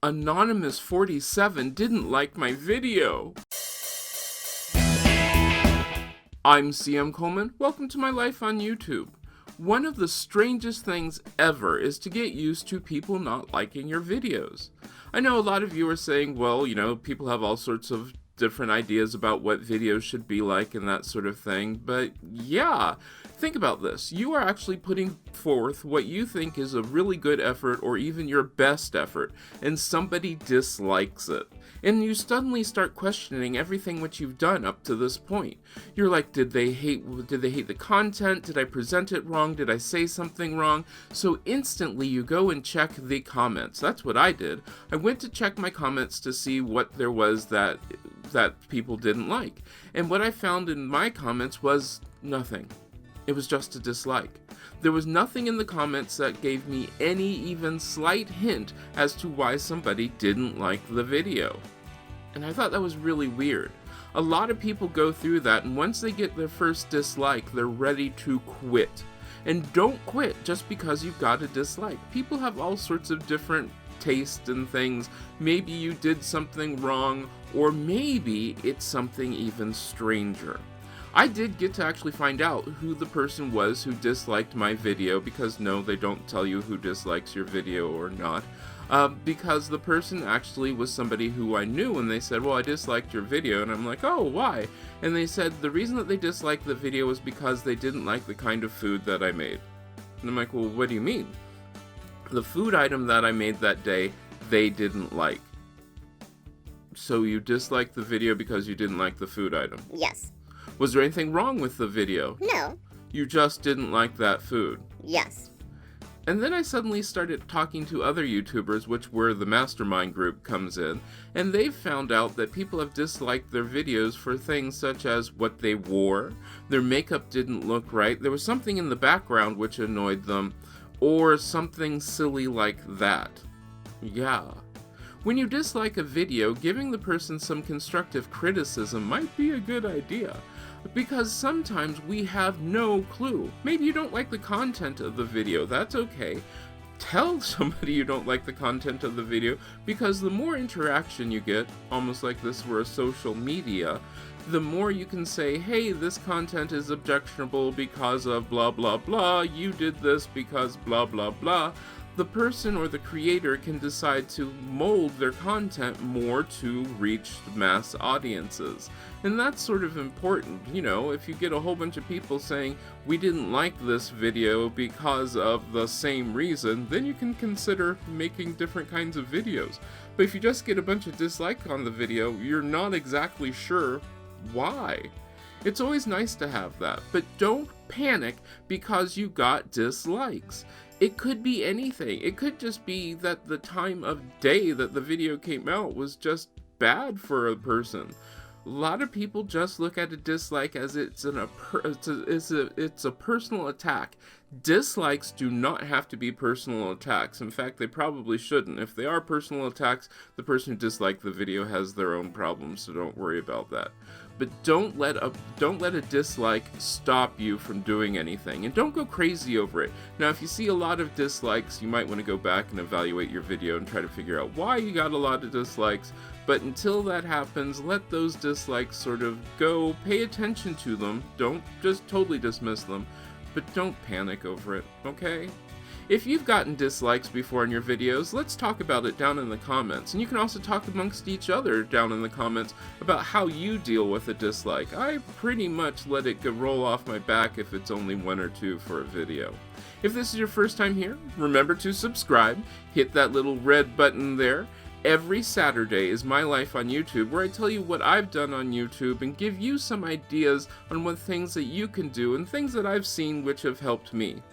Anonymous47 didn't like my video. I'm CM Coleman. Welcome to my life on YouTube. One of the strangest things ever is to get used to people not liking your videos. I know a lot of you are saying, well, people have all sorts of different ideas about what videos should be like and that sort of thing, but yeah, think about this. You are actually putting forth what you think is a really good effort or even your best effort, and somebody dislikes it. And you suddenly start questioning everything which you've done up to this point. You're like, did they hate the content? Did I present it wrong? Did I say something wrong? So instantly you go and check the comments. That's what I did. I went to check my comments to see what there was that people didn't like. And what I found in my comments was nothing. It was just a dislike. There was nothing in the comments that gave me any even slight hint as to why somebody didn't like the video. And I thought that was really weird. A lot of people go through that, and once they get their first dislike, they're ready to quit. And don't quit just because you've got a dislike. People have all sorts of different tastes and things. Maybe you did something wrong, or maybe it's something even stranger. I did get to actually find out who the person was who disliked my video, because no, they don't tell you who dislikes your video or not, because the person actually was somebody who I knew, and they said, well, I disliked your video, and I'm like, oh, why? And they said the reason that they disliked the video was because they didn't like the kind of food that I made. And I'm like, well, what do you mean? The food item that I made that day, they didn't like. So you disliked the video because you didn't like the food item? Yes. Was there anything wrong with the video? No. You just didn't like that food? Yes. And then I suddenly started talking to other YouTubers, which where the mastermind group comes in, and they've found out that people have disliked their videos for things such as what they wore, their makeup didn't look right, there was something in the background which annoyed them, or something silly like that. Yeah. When you dislike a video, giving the person some constructive criticism might be a good idea, because sometimes we have no clue. Maybe you don't like the content of the video, that's okay. Tell somebody you don't like the content of the video, because the more interaction you get, almost like this were a social media, the more you can say, hey, this content is objectionable because of blah blah blah, you did this because blah blah blah. The person or the creator can decide to mold their content more to reach mass audiences. And that's sort of important, if you get a whole bunch of people saying, we didn't like this video because of the same reason, then you can consider making different kinds of videos. But if you just get a bunch of dislike on the video, you're not exactly sure why. It's always nice to have that, but don't panic because you got dislikes. It could be anything. It could just be that the time of day that the video came out was just bad for a person. A lot of people just look at a dislike as it's a personal attack. Dislikes do not have to be personal attacks. In fact, they probably shouldn't. If they are personal attacks, the person who disliked the video has their own problems, so don't worry about that. But don't let a dislike stop you from doing anything, and don't go crazy over it. Now, if you see a lot of dislikes, you might want to go back and evaluate your video and try to figure out why you got a lot of dislikes. But until that happens, let those dislikes sort of go. Pay attention to them. Don't just totally dismiss them, but don't panic over it, okay? If you've gotten dislikes before in your videos, let's talk about it down in the comments. And you can also talk amongst each other down in the comments about how you deal with a dislike. I pretty much let it roll off my back if it's only one or two for a video. If this is your first time here, remember to subscribe, hit that little red button there. Every Saturday is my life on YouTube, where I tell you what I've done on YouTube and give you some ideas on what things that you can do and things that I've seen which have helped me.